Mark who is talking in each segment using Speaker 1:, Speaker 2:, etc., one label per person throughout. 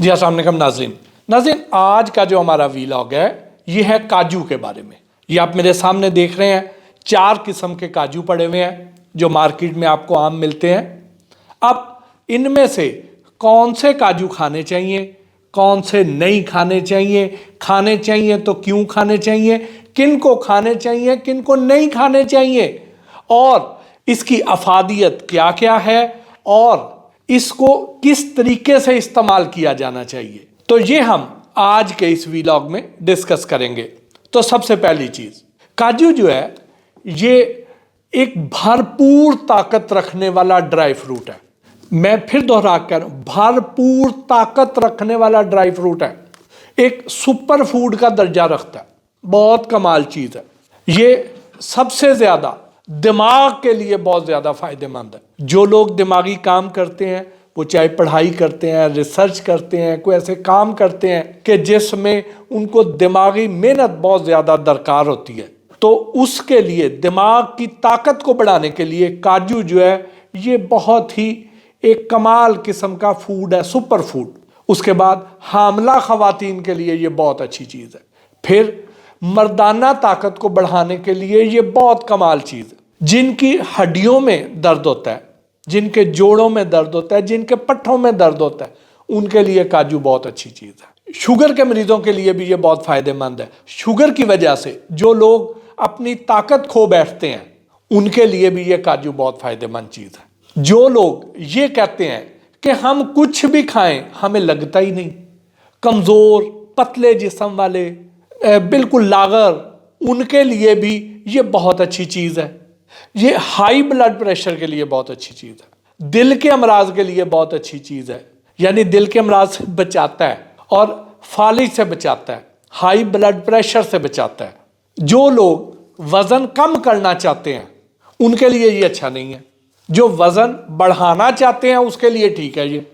Speaker 1: जी अस्सलाम वालेकुम नाज़रीन। नाज़रीन, आज का जो हमारा वीलॉग है ये है काजू के बारे में। ये आप मेरे सामने देख रहे हैं, 4 किस्म के काजू पड़े हुए हैं जो मार्केट में आपको आम मिलते हैं। अब इनमें से कौन से काजू खाने चाहिए, कौन से नहीं खाने चाहिए तो क्यों खाने चाहिए, किन को खाने चाहिए, किन को नहीं खाने चाहिए, और इसकी अफादियत क्या क्या है और इसको किस तरीके से इस्तेमाल किया जाना चाहिए, तो ये हम आज के इस वीलॉग में डिस्कस करेंगे। तो सबसे पहली चीज, काजू जो है ये एक भरपूर ताकत रखने वाला ड्राई फ्रूट है। मैं फिर दोहरा कर, भरपूर ताकत रखने वाला ड्राई फ्रूट है। एक सुपर फूड का दर्जा रखता है, बहुत कमाल चीज है। ये सबसे ज्यादा दिमाग के लिए बहुत ज्यादा फायदेमंद है। जो लोग दिमागी काम करते हैं, वो चाहे पढ़ाई करते हैं, रिसर्च करते हैं, कोई ऐसे काम करते हैं कि जिसमें उनको दिमागी मेहनत बहुत ज्यादा दरकार होती है, तो उसके लिए दिमाग की ताकत को बढ़ाने के लिए काजू जो है ये बहुत ही एक कमाल किस्म का फूड है, सुपर फूड। उसके बाद हामला खवातीन के लिए ये बहुत अच्छी चीज है। फिर मर्दाना ताकत को बढ़ाने के लिए ये बहुत कमाल चीज है। जिनकी हड्डियों में दर्द होता है, जिनके जोड़ों में दर्द होता है, जिनके पट्ठों में दर्द होता है, उनके लिए काजू बहुत अच्छी चीज है। शुगर के मरीजों के लिए भी ये बहुत फायदेमंद है। शुगर की वजह से जो लोग अपनी ताकत खो बैठते हैं, उनके लिए भी ये काजू बहुत फायदेमंद चीज है। जो लोग ये कहते हैं कि हम कुछ भी खाएं हमें लगता ही नहीं, कमजोर पतले जिस्म वाले, बिल्कुल लागर, उनके लिए भी ये बहुत अच्छी चीज है। ये हाई ब्लड प्रेशर के लिए बहुत अच्छी चीज है। दिल के अमराज के लिए बहुत अच्छी चीज है, यानी दिल के अमराज से बचाता है और फालिज से बचाता है, हाई ब्लड प्रेशर से बचाता है। जो लोग वजन कम करना चाहते हैं उनके लिए ये अच्छा नहीं है। जो वजन बढ़ाना चाहते हैं उसके लिए ठीक है ये।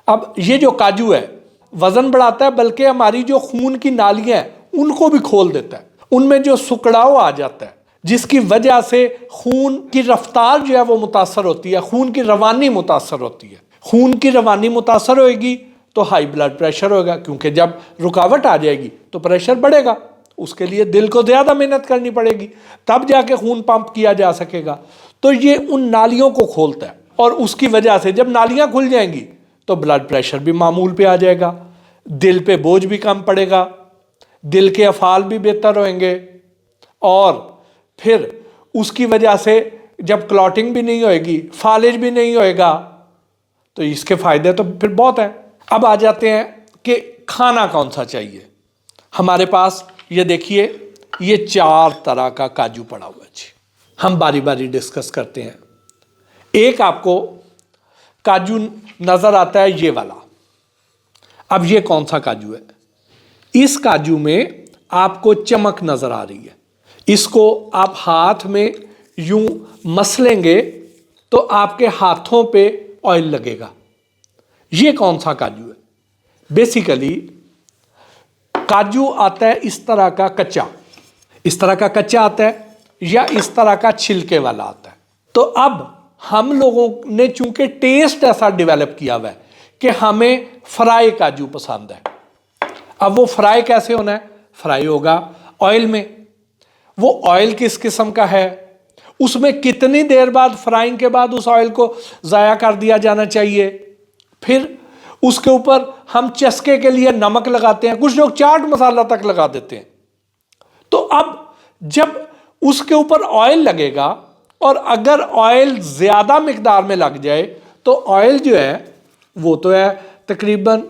Speaker 1: अब ये जो काजू है वजन बढ़ाता है, बल्कि हमारी जो खून की नालियां हैं उनको भी खोल देता है। उनमें जो सुकड़ाव आ जाता है, जिसकी वजह से खून की रफ्तार जो है वो मुतासर होती है, खून की रवानी मुतासर होती है। खून की रवानी मुतासर होएगी तो हाई ब्लड प्रेशर होगा, क्योंकि जब रुकावट आ जाएगी तो प्रेशर बढ़ेगा। उसके लिए दिल को ज़्यादा मेहनत करनी पड़ेगी, तब जाके खून पंप किया जा सकेगा। तो ये उन नालियों को खोलता है और उसकी वजह से जब नालियाँ खुल जाएंगी तो ब्लड प्रेशर भी मामूल पे आ जाएगा, दिल पे बोझ भी कम पड़ेगा, दिल के अफ़ाल भी बेहतर होंगे, और फिर उसकी वजह से जब क्लॉटिंग भी नहीं होएगी, फालिज भी नहीं होएगा, तो इसके फायदे तो फिर बहुत हैं। अब आ जाते हैं कि खाना कौन सा चाहिए। हमारे पास ये देखिए, ये 4 तरह का काजू पड़ा हुआ है जी। हम बारी बारी डिस्कस करते हैं। एक आपको काजू नजर आता है ये वाला। अब ये कौन सा काजू है? इस काजू में आपको चमक नजर आ रही है। इसको आप हाथ में यूं मसलेंगे तो आपके हाथों पे ऑयल लगेगा। ये कौन सा काजू है? बेसिकली काजू आता है इस तरह का कच्चा, इस तरह का कच्चा आता है, या इस तरह का छिलके वाला आता है। तो अब हम लोगों ने चूंकि टेस्ट ऐसा डेवलप किया हुआ है कि हमें फ्राई काजू पसंद है। अब वो फ्राई कैसे होना है? फ्राई होगा ऑयल में। वो ऑयल किस किस्म का है, उसमें कितनी देर बाद फ्राइंग के बाद उस ऑयल को ज़ाया कर दिया जाना चाहिए। फिर उसके ऊपर हम चस्के के लिए नमक लगाते हैं, कुछ लोग चाट मसाला तक लगा देते हैं। तो अब जब उसके ऊपर ऑयल लगेगा, और अगर ऑयल ज़्यादा मिकदार में लग जाए तो ऑयल जो है वो तो है तकरीबन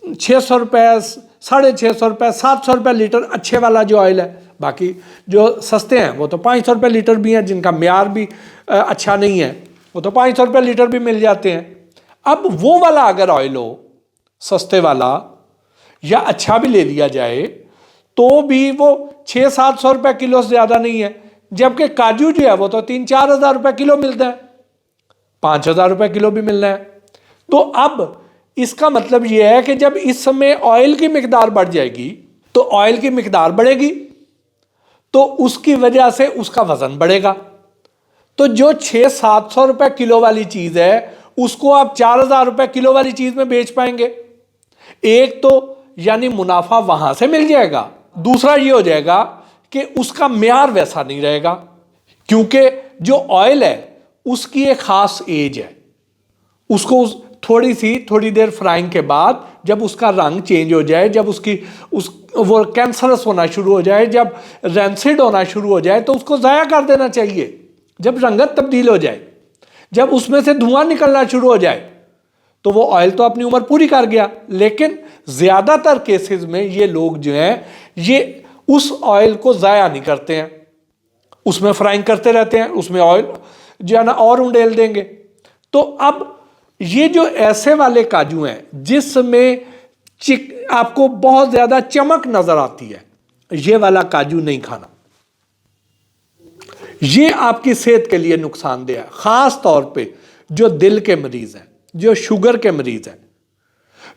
Speaker 1: 600 रुपये, 650 रुपये, 700 रुपये लीटर अच्छे वाला जो ऑयल है। बाकी जो सस्ते हैं वो तो 500 रुपये लीटर भी हैं, जिनका म्यार भी अच्छा नहीं है वो तो 500 रुपये लीटर भी मिल जाते हैं। अब वो वाला अगर ऑयल हो, सस्ते वाला, या अच्छा भी ले लिया जाए, तो भी वो 600-700 रुपये किलो से ज़्यादा नहीं है। जबकि काजू जो है वो तो 3-4 हज़ार रुपये किलो मिलता है, 5,000 रुपये किलो भी मिल रहा है। तो अब इसका मतलब ये है कि जब इस समय ऑयल की मिकदार बढ़ जाएगी तो ऑयल की मिकदार बढ़ेगी, तो उसकी वजह से उसका वजन बढ़ेगा। तो जो 600-700 रुपये किलो वाली चीज़ है उसको आप 4,000 रुपये किलो वाली चीज़ में बेच पाएंगे। एक तो यानी मुनाफा वहां से मिल जाएगा, दूसरा ये हो जाएगा कि उसका म्यार वैसा नहीं रहेगा, क्योंकि जो ऑयल है उसकी एक खास एज है, उसको थोड़ी देर फ्राइंग के बाद जब उसका रंग चेंज हो जाए, जब वो कैंसरस होना शुरू हो जाए, जब रैंसिड होना शुरू हो जाए, तो उसको ज़ाया कर देना चाहिए। जब रंगत तब्दील हो जाए, जब उसमें से धुआं निकलना शुरू हो जाए, तो वो ऑयल तो अपनी उम्र पूरी कर गया। लेकिन ज़्यादातर केसेस में ये लोग जो हैं ये उस ऑयल को ज़ाया नहीं करते हैं, उसमें फ्राइंग करते रहते हैं, उसमें ऑयल जो है ना और उंडेल देंगे। तो अब ये जो ऐसे वाले काजू हैं जिसमें आपको बहुत ज़्यादा चमक नज़र आती है, ये वाला काजू नहीं खाना, ये आपकी सेहत के लिए नुकसानदेह है। ख़ास तौर पे जो दिल के मरीज़ हैं, जो शुगर के मरीज़ हैं,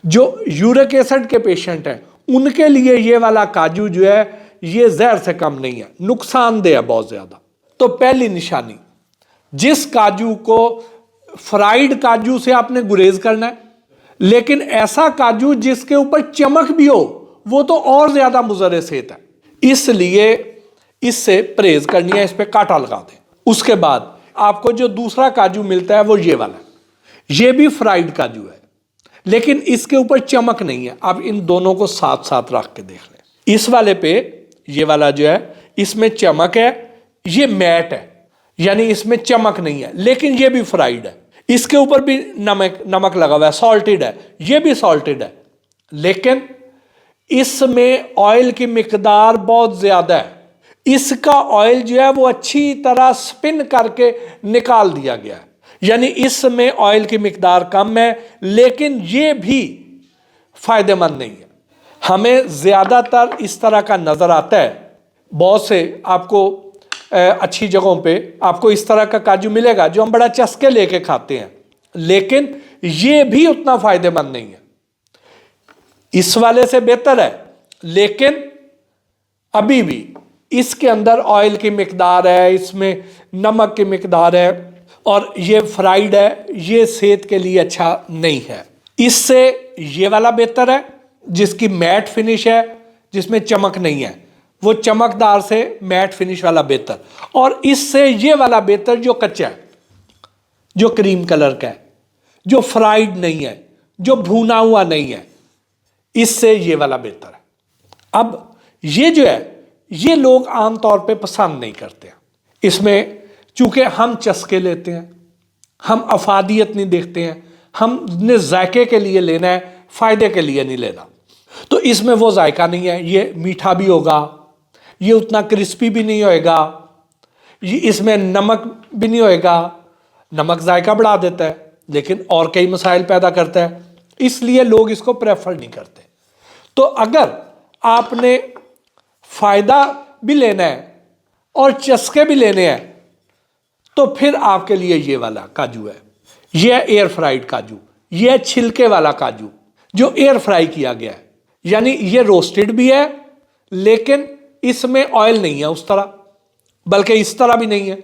Speaker 1: जो यूरिक एसिड के पेशेंट हैं, उनके लिए ये वाला काजू जो है ये जहर से कम नहीं है, नुकसानदेह है बहुत ज़्यादा। तो पहली निशानी, जिस काजू को फ्राइड काजू से आपने गुरेज करना है, लेकिन ऐसा काजू जिसके ऊपर चमक भी हो, वो तो और ज़्यादा मुज़र सेहत है, इसलिए इससे परहेज करनी है, इस पर कांटा लगा दें। उसके बाद आपको जो दूसरा काजू मिलता है वो ये वाला, ये भी फ्राइड काजू है, लेकिन इसके ऊपर चमक नहीं है। आप इन दोनों को साथ साथ रख के देख लें। इस वाले पे ये वाला जो है इसमें चमक है, ये मैट है, यानी इसमें चमक नहीं है, लेकिन ये भी फ्राइड है। इसके ऊपर भी नमक लगा हुआ है, सॉल्टेड है, ये भी सॉल्टेड है, लेकिन इसमें ऑयल की मिकदार बहुत ज़्यादा है। इसका ऑयल जो है वो अच्छी तरह स्पिन करके निकाल दिया गया है, यानी इसमें ऑयल की मिकदार कम है, लेकिन ये भी फायदेमंद नहीं है। हमें ज़्यादातर इस तरह का नज़र आता है, बहुत से आपको अच्छी जगहों पे आपको इस तरह का काजू मिलेगा जो हम बड़ा चस्के लेके खाते हैं, लेकिन ये भी उतना फायदेमंद नहीं है। इस वाले से बेहतर है, लेकिन अभी भी इसके अंदर ऑयल की मिकदार है, इसमें नमक की मिकदार है, और ये फ्राइड है, ये सेहत के लिए अच्छा नहीं है। इससे ये वाला बेहतर है जिसकी मैट फिनिश है, जिसमें चमक नहीं है, वो चमकदार से मैट फिनिश वाला बेहतर, और इससे ये वाला बेहतर जो कच्चा है, जो क्रीम कलर का है, जो फ्राइड नहीं है, जो भुना हुआ नहीं है, इससे ये वाला बेहतर है। अब ये जो है ये लोग आमतौर पे पसंद नहीं करते हैं। इसमें चूंकि हम चस्के लेते हैं, हम अफादियत नहीं देखते हैं, हमने जायके के लिए लेना है, फ़ायदे के लिए नहीं लेना, तो इसमें वो जायका नहीं है। ये मीठा भी होगा, ये उतना क्रिस्पी भी नहीं होएगा, ये इसमें नमक भी नहीं होएगा। नमक जायका बढ़ा देता है, लेकिन और कई मसाइल पैदा करता है, इसलिए लोग इसको प्रेफर नहीं करते। तो अगर आपने फ़ायदा भी लेना है और चस्के भी लेने हैं, तो फिर आपके लिए ये वाला काजू है। ये है एयर फ्राइड काजू, ये है छिलके वाला काजू जो एयर फ्राई किया गया है, यानी ये रोस्टेड भी है, लेकिन इसमें ऑयल नहीं है उस तरह, बल्कि इस तरह भी नहीं है,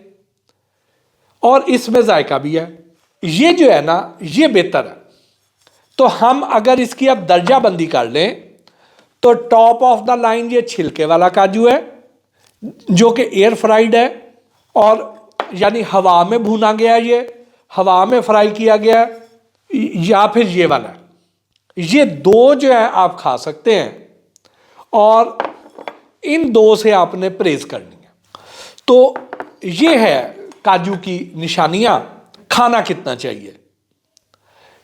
Speaker 1: और इसमें जायका भी है। ये जो है ना ये बेहतर है। तो हम अगर इसकी अब दर्जा बंदी कर लें, तो टॉप ऑफ द लाइन ये छिलके वाला काजू है जो कि एयर फ्राइड है, और यानी हवा में भुना गया, ये हवा में फ्राई किया गया, या फिर ये वाला। ये दो जो है आप खा सकते हैं, और इन दो से आपने परहेज करनी है। तो ये है काजू की निशानियां। खाना कितना चाहिए,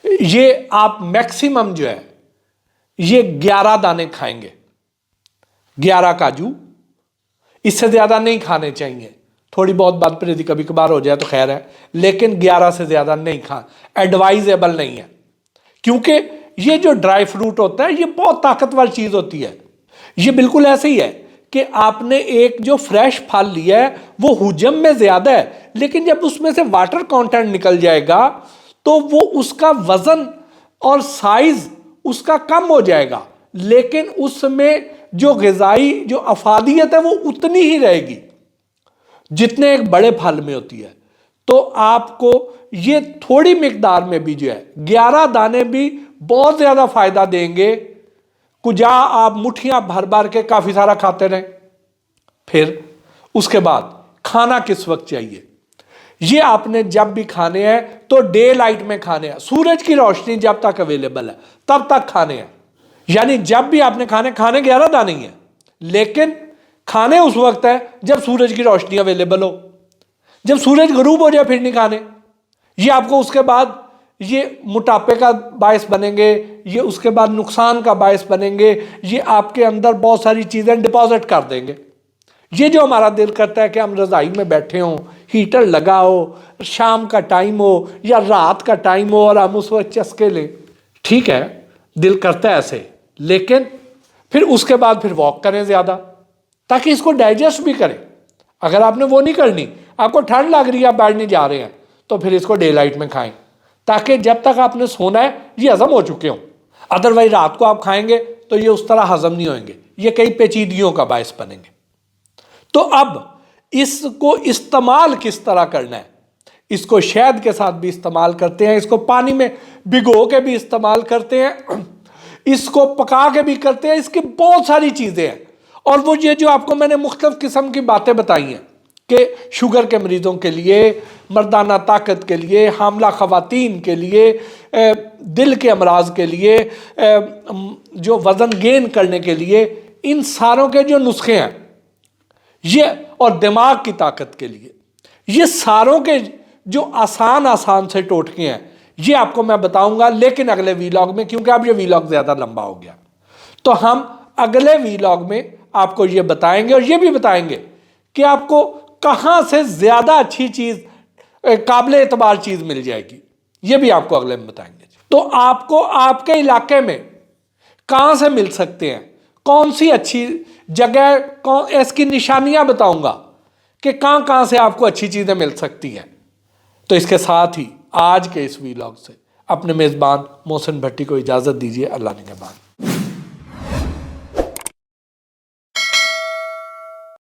Speaker 1: ये आप मैक्सिमम जो है ये 11 दाने खाएंगे, 11 काजू, इससे ज़्यादा नहीं खाने चाहिए। थोड़ी बहुत बात पर यदि कभी कभार हो जाए तो खैर है, लेकिन 11 से ज़्यादा नहीं खा, एडवाइजेबल नहीं है, क्योंकि ये जो ड्राई फ्रूट होता है ये बहुत ताकतवर चीज़ होती है। ये बिल्कुल ऐसे ही है कि आपने एक जो फ्रेश फल लिया है वो हुजम में ज़्यादा है, लेकिन जब उसमें से वाटर कंटेंट निकल जाएगा तो वो उसका वज़न और साइज़ उसका कम हो जाएगा, लेकिन उसमें जो ग़िज़ाई जो अफादियत है वो उतनी ही रहेगी जितने एक बड़े फल में होती है। तो आपको ये थोड़ी मिकदार में भी जो है 11 दाने भी बहुत ज़्यादा फ़ायदा देंगे। कुजा आप मुट्ठियाँ भर भर के काफ़ी सारा खाते रहें। फिर उसके बाद खाना किस वक्त चाहिए, ये आपने जब भी खाने हैं तो डे लाइट में खाने हैं। सूरज की रोशनी जब तक अवेलेबल है तब तक खाने हैं। यानी जब भी आपने खाने 11 दाने ही हैं, लेकिन खाने उस वक्त है जब सूरज की रोशनी अवेलेबल हो। जब सूरज गरूब हो जाए फिर नहीं खाने। ये आपको उसके बाद ये मोटापे का बायस बनेंगे, ये उसके बाद नुकसान का बायस बनेंगे, ये आपके अंदर बहुत सारी चीज़ें डिपॉजिट कर देंगे। ये जो हमारा दिल करता है कि हम रज़ाई में बैठे हों, हीटर लगा हो, शाम का टाइम हो या रात का टाइम हो और हम उस वक्त चस्के लें, ठीक है, दिल करता है ऐसे, लेकिन फिर उसके बाद फिर वॉक करें ज़्यादा ताकि इसको डाइजेस्ट भी करें। अगर आपने वो नहीं करनी, आपको ठंड लग रही है, आप बैठने जा रहे हैं, तो फिर इसको डे लाइट में खाएं ताकि जब तक आपने सोना है ये हज़म हो चुके हों। अदरवाइज रात को आप खाएंगे तो ये उस तरह हज़म नहीं होंगे, ये कई पेचीदगियों का बायस बनेंगे। तो अब इसको इस्तेमाल किस तरह करना है, इसको शहद के साथ भी इस्तेमाल करते हैं, इसको पानी में भिगो के भी इस्तेमाल करते हैं, इसको पका के भी करते हैं, इसकी बहुत सारी चीज़ें हैं। और वो ये जो आपको मैंने मुख्तलिफ किस्म की बातें बताई हैं कि शुगर के मरीज़ों के लिए, मर्दाना ताकत के लिए, हामला ख़वातीन के लिए, दिल के अमराज के लिए, जो वज़न गेन करने के लिए, इन सारों के जो नुस्खे हैं ये, और दिमाग की ताकत के लिए, ये सारों के जो आसान से टोटके हैं ये आपको मैं बताऊंगा, लेकिन अगले वीलॉग में, क्योंकि अब ये वीलॉग ज़्यादा लंबा हो गया। तो हम अगले वीलॉग में आपको ये बताएंगे और ये भी बताएंगे कि आपको कहाँ से ज़्यादा अच्छी चीज़, काबिल एतबार चीज़ मिल जाएगी, ये भी आपको अगले में बताएंगे। तो आपको आपके इलाके में कहाँ से मिल सकते हैं, कौन सी अच्छी जगह, कौन इसकी निशानियाँ बताऊंगा कि कहाँ कहाँ से आपको अच्छी चीज़ें मिल सकती हैं। तो इसके साथ ही आज के इस वीलॉग से अपने मेज़बान मोहसिन भट्टी को इजाज़त दीजिए। अल्लाह निगहबान।